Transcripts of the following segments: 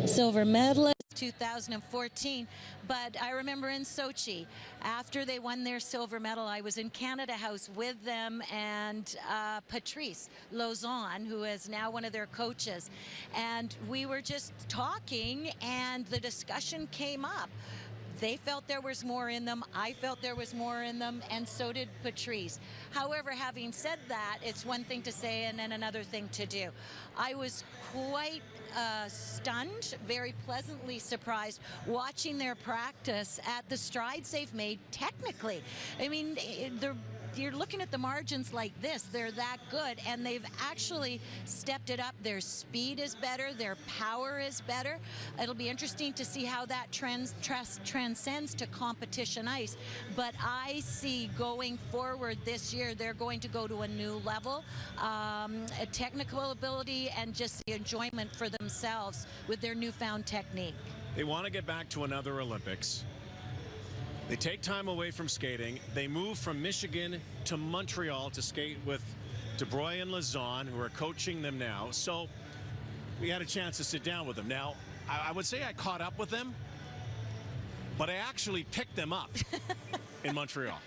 silver medalist 2014, but I remember in Sochi, after they won their silver medal, I was in Canada House with them and Patrice Lauzon, who is now one of their coaches, and we were just talking and the discussion came up. They felt there was more in them, I felt there was more in them, and so did Patrice. However, having said that, it's one thing to say and then another thing to do. I was quite stunned, very pleasantly surprised watching their practice at the strides they've made technically. I mean, you're looking at the margins like this, they're that good, and they've actually stepped it up. Their speed is better, their power is better. It'll be interesting to see how that transcends to competition ice, but I see going forward this year, they're going to go to a new level, a technical ability and just the enjoyment for themselves with their newfound technique. They want to get back to another Olympics. They take time away from skating. They move from Michigan to Montreal to skate with DeBroy and Lauzon, who are coaching them now. So we had a chance to sit down with them. Now, I would say I caught up with them, but I actually picked them up in Montreal.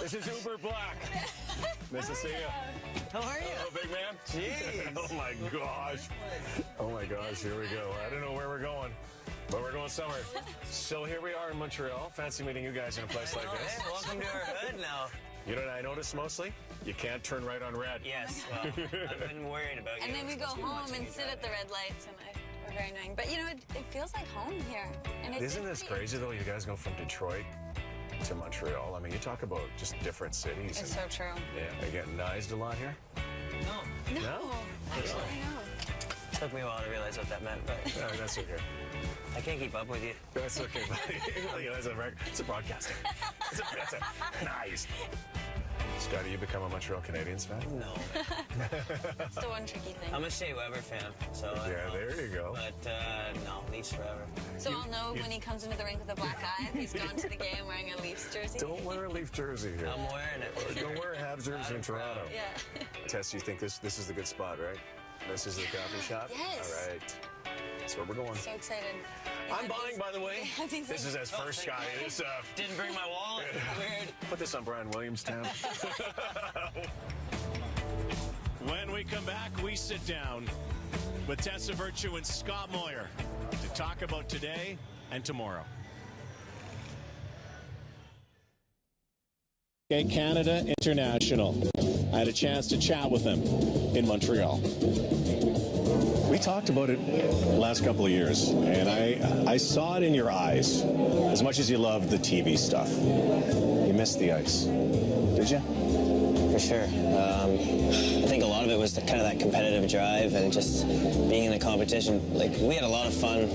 This is Uber Black. Nice to see you. How are you? Hello, big man. Jeez. Oh my gosh. Oh my gosh, here we go. I don't know where we're going, but we're going somewhere. So here we are in Montreal. Fancy meeting you guys in a place like this. Hey, welcome to our hood now. You know what I noticed mostly? You can't turn right on red. Yes, well, I've been worried about you. And then we go home and sit at the red lights, and we're very annoying. But you know, it feels like home here. And Isn't this crazy though? You guys go from Detroit to Montreal. I mean, you talk about just different cities. It's so true. Yeah, are you getting knifed a lot here? No. No? Actually, no. It took me a while to realize what that meant, but No, that's okay. I can't keep up with you. That's okay, buddy. It's a broadcasting. That's a nice. Scotty, you become a Montreal Canadiens fan? No. It's the one tricky thing. I'm a Shea Weber fan, so Yeah, there you go. But no, Leafs forever. So I'll know when he comes into the rink with a black eye if he's gone to the game wearing a Leafs jersey. Don't wear a Leaf jersey here. I'm wearing it. Don't wear a Habs jersey in Toronto. Yeah. Tess, you think this is the good spot, right? This is the coffee shop? Yes. All right. That's where we're going. So excited. I'm buying, by the way. This is as first, Scotty. This, Didn't bring my wallet. Weird. Put this on Brian Williams' tab. When we come back, we sit down with Tessa Virtue and Scott Moir to talk about today and tomorrow. Okay, Canada International. I had a chance to chat with them in Montreal. We talked about it the last couple of years, and I saw it in your eyes. As much as you loved the TV stuff, you missed the ice. Did you? For sure. I think a lot of it was kind of that competitive drive and just being in the competition. Like, we had a lot of fun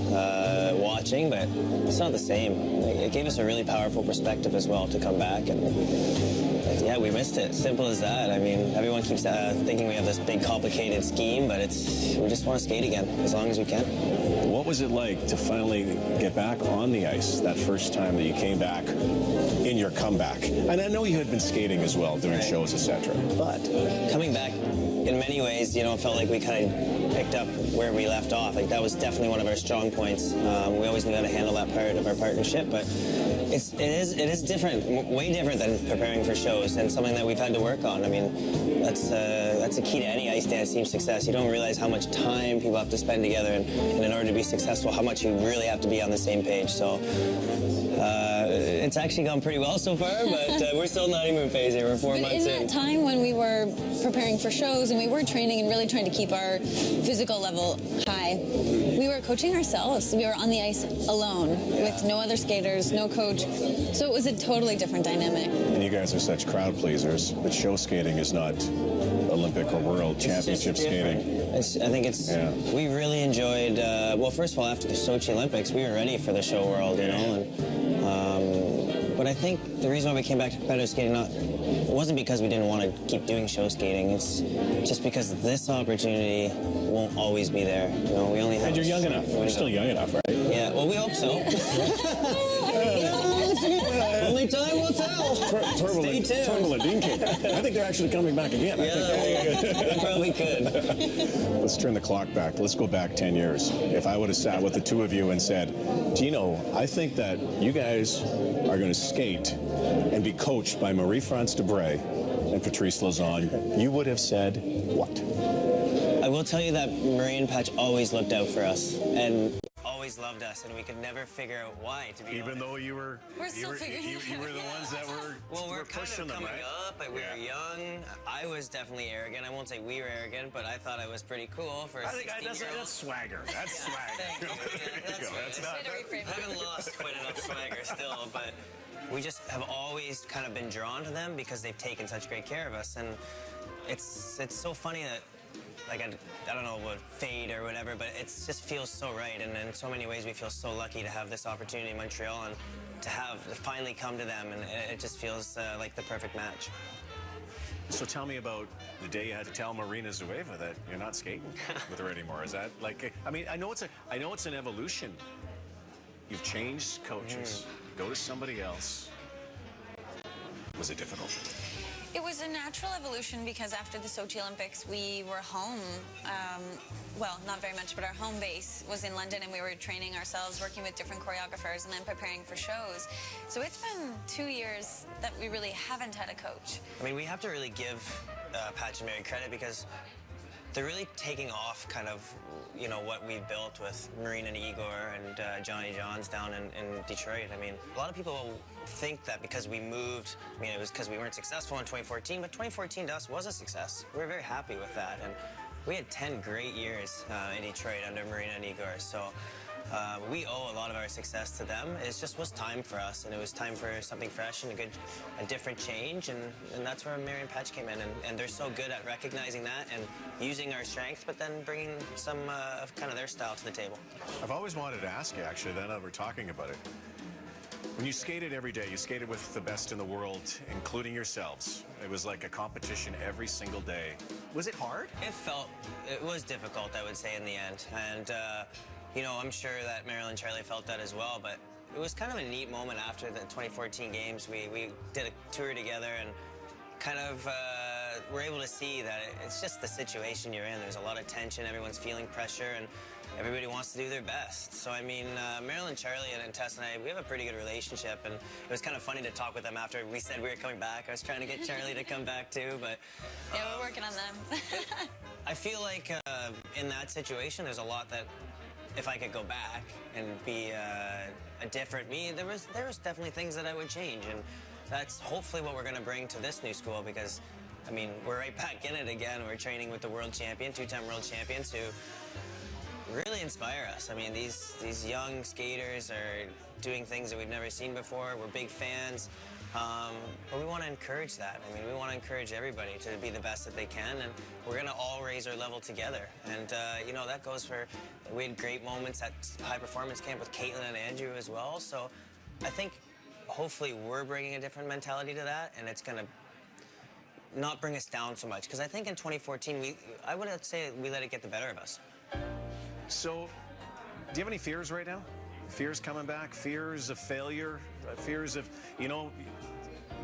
watching, but it's not the same. Like, it gave us a really powerful perspective as well to come back, and yeah, we missed it. Simple as that. I mean, everyone keeps thinking we have this big, complicated scheme, but we just want to skate again as long as we can. What was it like to finally get back on the ice that first time that you came back in your comeback? And I know you had been skating as well, doing shows, etc. But coming back, in many ways, you know, it felt like we kind of picked up where we left off. Like, that was definitely one of our strong points. We always knew how to handle that part of our partnership, but it is different, way different than preparing for shows, and something that we've had to work on. I mean, that's a key to any ice dance team success. You don't realize how much time people have to spend together, and in order to be successful, how much you really have to be on the same page. So it's actually gone pretty well so far, but we're still in the honeymoon phase here. We're 4 months in. In that time when we were preparing for shows and we were training and really trying to keep our physical level high, we were coaching ourselves. We were on the ice alone with no other skaters, no coach. So it was a totally different dynamic. And you guys are such crowd pleasers, but show skating is not Olympic or World Championship skating. I think we really enjoyed, well, first of all, after the Sochi Olympics, we were ready for the show world, you know, and, but I think the reason why we came back to competitive skating, it wasn't because we didn't want to keep doing show skating. It's just because this opportunity won't always be there. You know, we only have. And you're young enough. You're still young enough, right? Yeah. Well, we hope so. Stay tuned. Turbulent Dean King. I think they're actually coming back again. We probably could. Let's turn the clock back. Let's go back 10 years. If I would have sat with the two of you and said, Gino, I think that you guys are going to skate and be coached by Marie-France Debray and Patrice Lauzon, you would have said what? I will tell you that Marie and Patch always looked out for us and always loved us, and we could never figure out why, to be Even honest. though you were still figuring it you out. were the ones that were Well, we're kind pushing of them, coming right? up, but we were young. I was definitely arrogant. I won't say we were arrogant, but I thought I was pretty cool for a 16-year-old. That's swagger. That's swagger. Thank you. There you go. That's not. I haven't lost quite enough swagger still, but we just have always kind of been drawn to them because they've taken such great care of us. And it's so funny that, like, I don't know what fate or whatever, but it just feels so right. And in so many ways, we feel so lucky to have this opportunity in Montreal and to finally come to them. And it just feels like the perfect match. So tell me about the day you had to tell Marina Zueva that you're not skating with her anymore. Is that like? I mean, I know it's an evolution. You've changed coaches. Go to somebody else. Was it difficult? It was a natural evolution because after the Sochi Olympics, we were home. Well, not very much, but our home base was in London, and we were training ourselves, working with different choreographers, and then preparing for shows. So it's been 2 years that we really haven't had a coach. I mean, we have to really give Patch and Mary credit because they're really taking off kind of, you know, what we've built with Marina and Igor and Johnny Johns down in Detroit. I mean, a lot of people think that because we moved, I mean, it was because we weren't successful in 2014, but 2014 to us was a success. We were very happy with that. And we had 10 great years in Detroit under Marina and Igor. So we owe a lot of our success to them. It just was time for us, and it was time for something fresh and a different change, and that's where Mary and Patch came in, and they're so good at recognizing that and using our strengths, but then bringing some of kind of their style to the table. I've always wanted to ask you, actually, then we're talking about it. When you skated every day, you skated with the best in the world, including yourselves. It was like a competition every single day. Was it hard? It was difficult, I would say, in the end, and you know, I'm sure that Marilyn and Charlie felt that as well, but it was kind of a neat moment after the 2014 games. We did a tour together and kind of were able to see that it's just the situation you're in. There's a lot of tension, everyone's feeling pressure, and everybody wants to do their best. So, I mean, Marilyn, Charlie, and Tess and I, we have a pretty good relationship, and it was kind of funny to talk with them after we said we were coming back. I was trying to get Charlie to come back too, but... Yeah, we're working on them. I feel like in that situation, there's a lot that if I could go back and be a different me, there was definitely things that I would change, and that's hopefully what we're going to bring to this new school because, I mean, we're right back in it again. We're training with the world champion, two-time world champions who really inspire us. I mean, these young skaters are doing things that we've never seen before. We're big fans. But we want to encourage that. I mean, we want to encourage everybody to be the best that they can, and we're going to all raise our level together. And, you know, that goes for, we had great moments at high performance camp with Caitlin and Andrew as well. So I think hopefully we're bringing a different mentality to that, and it's going to not bring us down so much. Because I think in 2014, I would say we let it get the better of us. So, do you have any fears right now? Fears coming back, fears of failure, fears of, you know,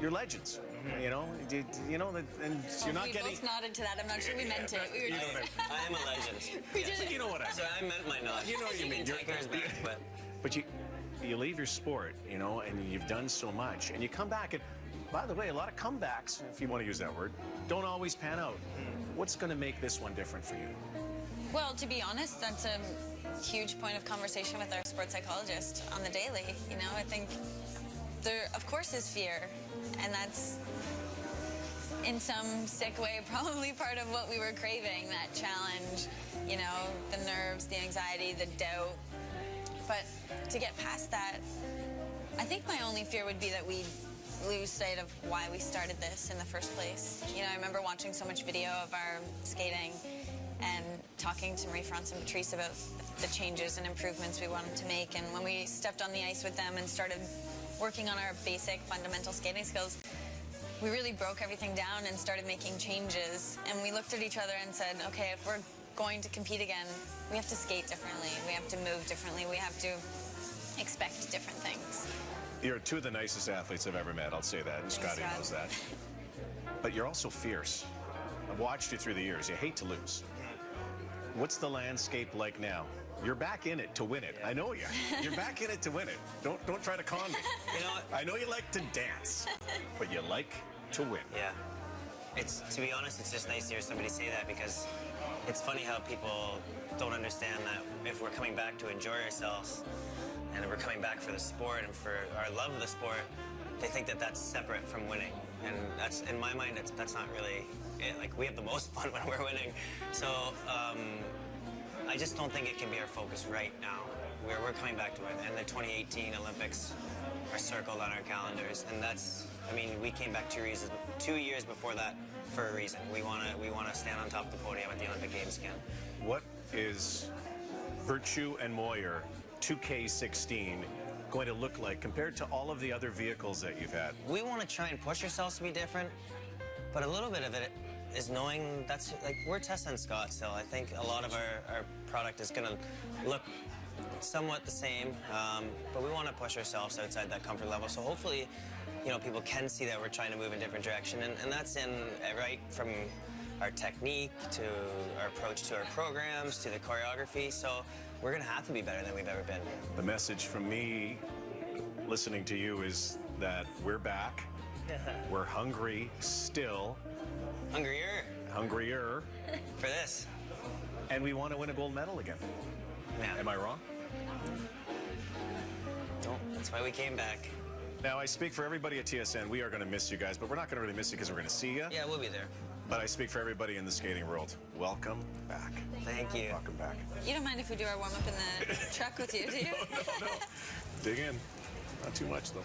you're legends, you know, and you're not getting... We both nodded to that. I'm not sure we meant it. We were just... I am a legend. We did. You know what I mean. So I meant my nod. You know what you mean. Take yours back, But you leave your sport, you know, and you've done so much, and you come back, and by the way, a lot of comebacks, if you want to use that word, don't always pan out. What's going to make this one different for you? Well, to be honest, that's a huge point of conversation with our sports psychologist on the daily. You know, I think there, of course, is fear, and that's, in some sick way, probably part of what we were craving, that challenge, you know, the nerves, the anxiety, the doubt. But to get past that, I think my only fear would be that we lose sight of why we started this in the first place. You know, I remember watching so much video of our skating and talking to Marie-France and Patrice about the changes and improvements we wanted to make. And when we stepped on the ice with them and started working on our basic fundamental skating skills, we really broke everything down and started making changes. And we looked at each other and said, okay, if we're going to compete again, we have to skate differently. We have to move differently. We have to expect different things. You're two of the nicest athletes I've ever met. I'll say that, and Scotty Scott. knows that. But you're also fierce. I've watched you through the years. You hate to lose. What's the landscape like now? You're back in it to win it. I know you. You're back in it to win it. Don't try to con me. You know what? I know you like to dance, but you like to win. Yeah. To be honest, it's just nice to hear somebody say that, because it's funny how people don't understand that if we're coming back to enjoy ourselves and if we're coming back for the sport and for our love of the sport, they think that that's separate from winning. And that's, in my mind, that's not really it. Like, we have the most fun when we're winning. So I just don't think it can be our focus right now. We're coming back to it. And the 2018 Olympics are circled on our calendars. And that's, I mean, we came back 2 years before that for a reason. We want to stand on top of the podium at the Olympic Games again. What is Virtue and Moir 2K16 going to look like compared to all of the other vehicles that you've had? We want to try and push ourselves to be different, but a little bit of it is knowing that's, like, we're Tessa and Scott still. I think a lot of our product is going to look somewhat the same, but we want to push ourselves outside that comfort level. So hopefully, you know, people can see that we're trying to move in a different direction, and that's in right from our technique to our approach to our programs to the choreography. So we're going to have to be better than we've ever been. The message from me listening to you is that we're back. We're hungry still. Hungrier. For this. And we want to win a gold medal again. Yeah. Am I wrong? No, that's why we came back. Now, I speak for everybody at TSN. We are going to miss you guys, but we're not going to really miss you because we're going to see you. Yeah, we'll be there. But I speak for everybody in the skating world. Welcome back. Thank you. Welcome back. You don't mind if we do our warm-up in the truck with you, do you? No. Dig in. Not too much, though.